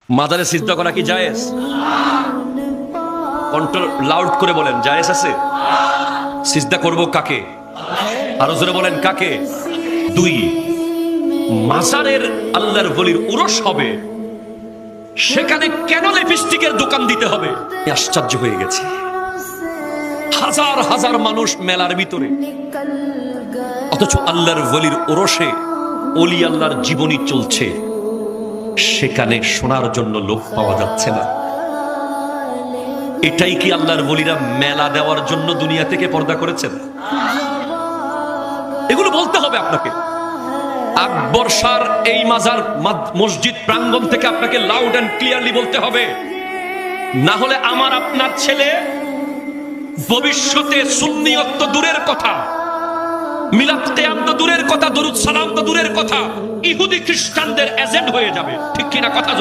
মাজারে সিজদা করা কি জায়েজ? কন্ট্রোল লাউড করে বলেন, জায়েজ আছে? সিজদা করব কাকে? আরো জোরে বলেন, কাকে? দুই, মাজারের আল্লাহর ওলির উরস হবে, সেখানে কেন লিপস্টিকের দোকান দিতে হবে? আশ্চর্য হয়ে গেছে। হাজার হাজার মানুষ মেলার ভিতরে, অথচ আল্লাহর ওলির উরসে ওলি আল্লাহর জীবনী চলছে, সেখানে শোনার জন্য লোক পাওয়া যাচ্ছে না। এটাই কি আল্লাহর ওলিরা মেলা দেওয়ার জন্য দুনিয়া থেকে পর্দা করেছেন? এগুলো বলতে হবে আপনাকে। আকবর শাহর এই মাজার মসজিদ প্রাঙ্গণ থেকে আপনাকে লাউড এন্ড ক্লিয়ারলি বলতে হবে, না হলে আমার আপনার ছেলে ভবিষ্যতে সুন্নিয়ত তো দূরের কথা, মিলাদ কিয়াম তো দূরের কথা, দরুদ সালাম তো দূরের কথা, ইহুদি খ্রিস্টানদের এজেন্ট হয়ে যাবে। ঠিক কিনা কথা?